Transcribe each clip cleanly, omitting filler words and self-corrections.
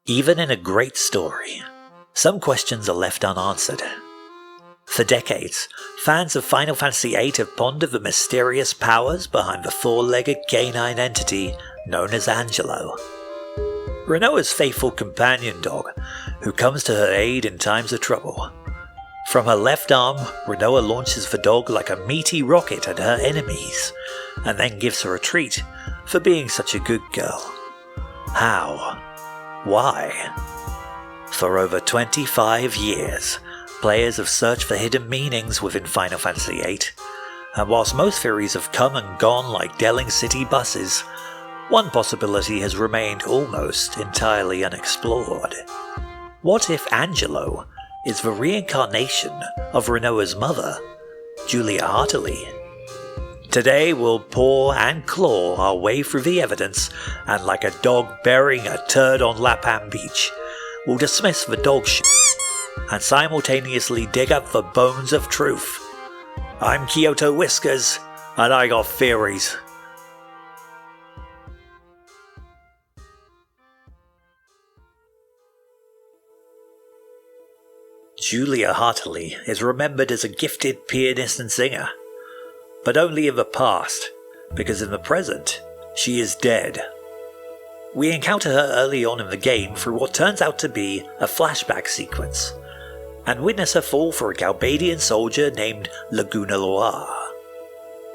Even in a great story, some questions are left unanswered. For decades, fans of Final Fantasy VIII have pondered the mysterious powers behind the four-legged canine entity known as Angelo. Rinoa's faithful companion dog, who comes to her aid in times of trouble. From her left arm, Rinoa launches the dog like a meaty rocket at her enemies, and then gives her a treat for being such a good girl. How? Why? For over 25 years, players have searched for hidden meanings within Final Fantasy VIII, and whilst most theories have come and gone like Delling City buses, one possibility has remained almost entirely unexplored. What if Angelo is the reincarnation of Rinoa's mother, Julia Heartilly? Today we'll paw and claw our way through the evidence, and like a dog burying a turd on Lapan Beach, we'll dismiss the dog shit and simultaneously dig up the bones of truth. I'm Kyoto Whiskers, and I got theories. Julia Heartilly is remembered as a gifted pianist and singer, but only in the past, because in the present, she is dead. We encounter her early on in the game through what turns out to be a flashback sequence, and witness her fall for a Galbadian soldier named Laguna Loire.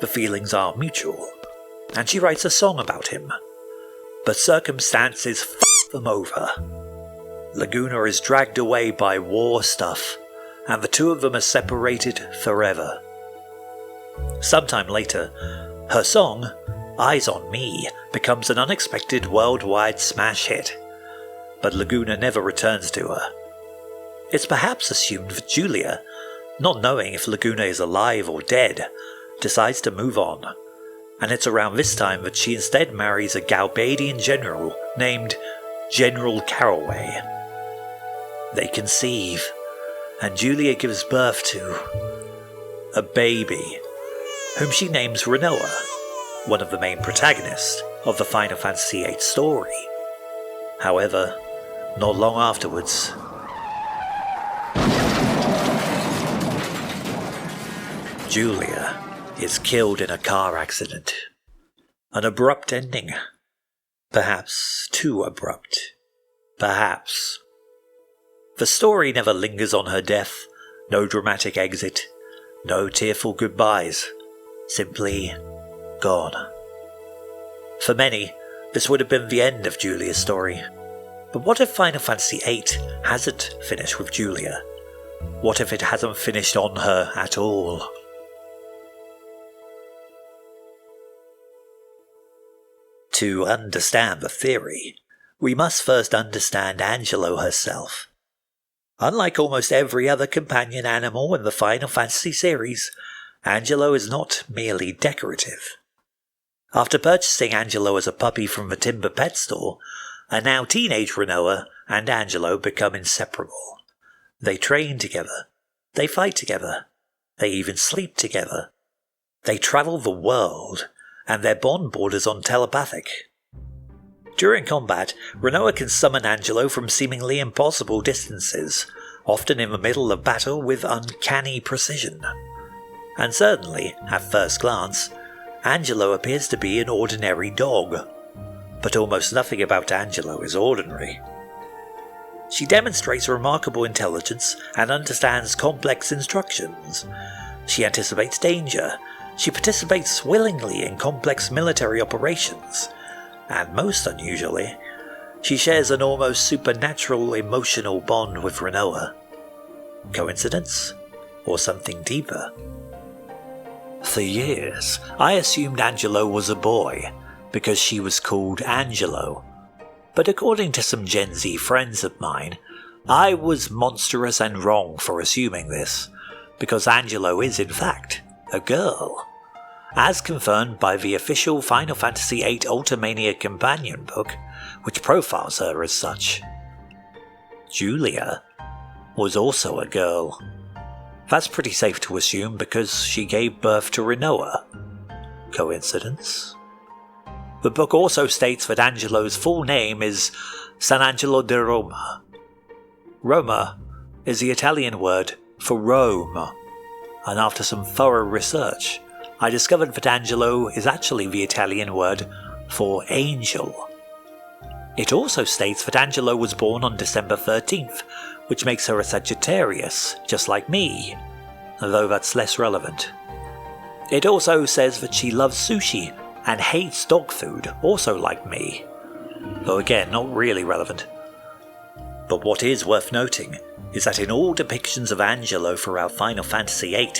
The feelings are mutual, and she writes a song about him, but circumstances f*** them over. Laguna is dragged away by war stuff, and the two of them are separated forever. Sometime later, her song, Eyes on Me, becomes an unexpected worldwide smash hit, but Laguna never returns to her. It's perhaps assumed that Julia, not knowing if Laguna is alive or dead, decides to move on, and it's around this time that she instead marries a Galbadian general named General Caraway. They conceive, and Julia gives birth to a baby, whom she names Rinoa, one of the main protagonists of the Final Fantasy VIII story. However, not long afterwards, Julia is killed in a car accident. An abrupt ending. Perhaps too abrupt. Perhaps. The story never lingers on her death, no dramatic exit, no tearful goodbyes. Simply gone. For many, this would have been the end of Julia's story. But what if Final Fantasy VIII hasn't finished with Julia? What if it hasn't finished on her at all? To understand the theory, we must first understand Angelo herself. Unlike almost every other companion animal in the Final Fantasy series, Angelo is not merely decorative. After purchasing Angelo as a puppy from the Timber Pet Store, a now teenage Rinoa and Angelo become inseparable. They train together, they fight together, they even sleep together. They travel the world, and their bond borders on telepathic. During combat, Rinoa can summon Angelo from seemingly impossible distances, often in the middle of battle with uncanny precision. And certainly, at first glance, Angelo appears to be an ordinary dog. But almost nothing about Angelo is ordinary. She demonstrates remarkable intelligence and understands complex instructions. She anticipates danger. She participates willingly in complex military operations. And most unusually, she shares an almost supernatural emotional bond with Rinoa. Coincidence? Or something deeper? For years, I assumed Angelo was a boy, because she was called Angelo. But according to some Gen Z friends of mine, I was monstrous and wrong for assuming this, because Angelo is in fact a girl. As confirmed by the official Final Fantasy VIII Ultimania companion book, which profiles her as such. Julia was also a girl. That's pretty safe to assume because she gave birth to Rinoa. Coincidence? The book also states that Angelo's full name is San Angelo di Roma. Roma is the Italian word for Rome, and after some thorough research, I discovered that Angelo is actually the Italian word for angel. It also states that Angelo was born on December 13th, which makes her a Sagittarius, just like me, though that's less relevant. It also says that she loves sushi and hates dog food, also like me, though again not really relevant. But what is worth noting is that in all depictions of Angelo throughout Final Fantasy VIII,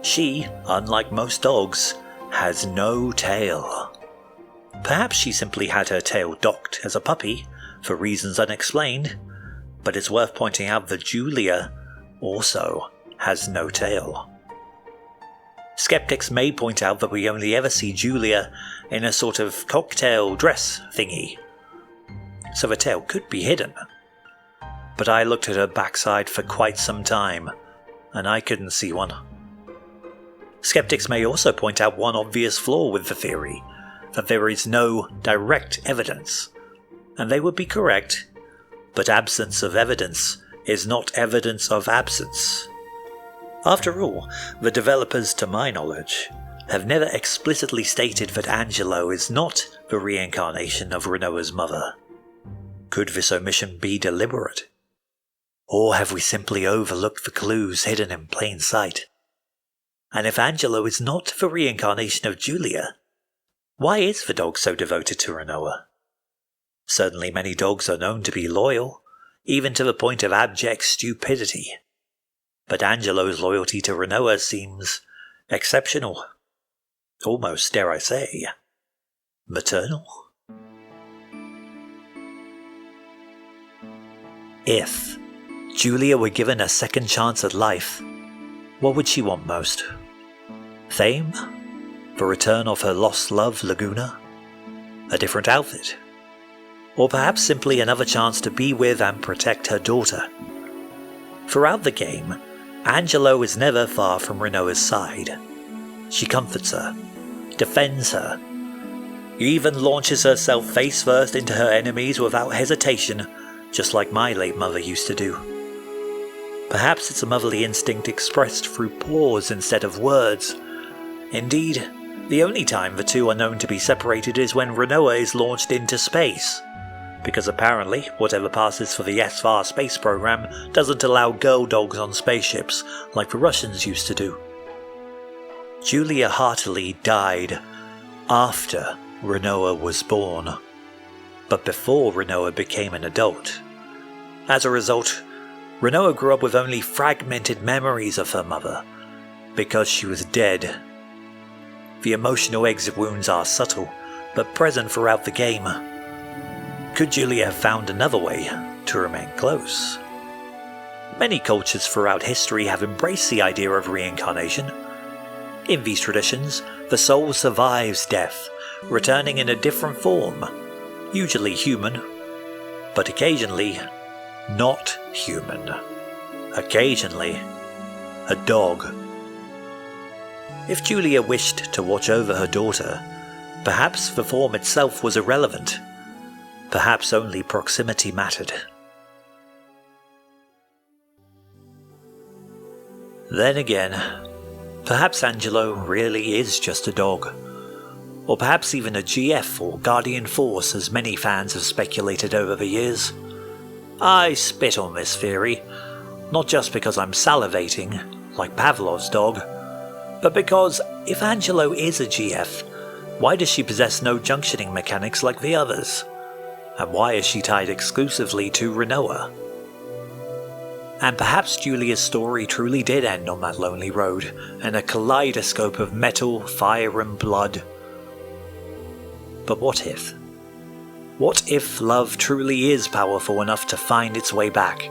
she, unlike most dogs, has no tail. Perhaps she simply had her tail docked as a puppy, for reasons unexplained, but it's worth pointing out that Julia also has no tail. Skeptics may point out that we only ever see Julia in a sort of cocktail dress thingy, so the tail could be hidden. But I looked at her backside for quite some time, and I couldn't see one. Skeptics may also point out one obvious flaw with the theory, that there is no direct evidence, and they would be correct, but absence of evidence is not evidence of absence. After all, the developers, to my knowledge, have never explicitly stated that Angelo is not the reincarnation of Rinoa's mother. Could this omission be deliberate? Or have we simply overlooked the clues hidden in plain sight? And if Angelo is not the reincarnation of Julia, why is the dog so devoted to Rinoa? Certainly many dogs are known to be loyal, even to the point of abject stupidity. But Angelo's loyalty to Rinoa seems exceptional. Almost, dare I say, maternal. If Julia were given a second chance at life, what would she want most? Fame? The return of her lost love, Laguna? A different outfit? Or perhaps simply another chance to be with and protect her daughter? Throughout the game, Angelo is never far from Rinoa's side. She comforts her, defends her, even launches herself face first into her enemies without hesitation, just like my late mother used to do. Perhaps it's a motherly instinct expressed through paws instead of words. Indeed, the only time the two are known to be separated is when Rinoa is launched into space, because apparently whatever passes for the SVAR space program doesn't allow girl dogs on spaceships like the Russians used to do. Julia Heartilly died after Rinoa was born, but before Rinoa became an adult. As a result, Rinoa grew up with only fragmented memories of her mother, because she was dead. The emotional exit wounds are subtle, but present throughout the game. Could Julia have found another way to remain close? Many cultures throughout history have embraced the idea of reincarnation. In these traditions, the soul survives death, returning in a different form, usually human, but occasionally not human. Occasionally, a dog. If Julia wished to watch over her daughter, perhaps the form itself was irrelevant. Perhaps only proximity mattered. Then again, perhaps Angelo really is just a dog. Or perhaps even a GF or Guardian Force, as many fans have speculated over the years. I spit on this theory, not just because I'm salivating, like Pavlov's dog, but because if Angelo is a GF, why does she possess no junctioning mechanics like the others? And why is she tied exclusively to Rinoa? And perhaps Julia's story truly did end on that lonely road, in a kaleidoscope of metal, fire and blood. But what if? What if love truly is powerful enough to find its way back?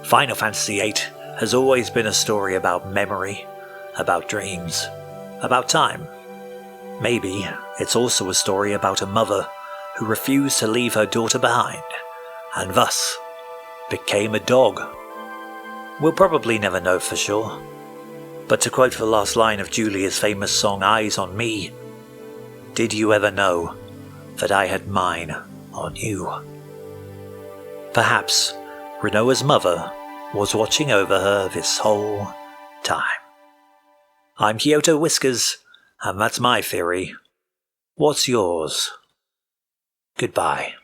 Final Fantasy VIII has always been a story about memory, about dreams, about time. Maybe it's also a story about a mother who refused to leave her daughter behind, and thus became a dog. We'll probably never know for sure, but to quote the last line of Julia's famous song Eyes on Me, did you ever know that I had mine on you. Perhaps Rinoa's mother was watching over her this whole time. I'm Kyoto Whiskers, and that's my theory. What's yours? Goodbye.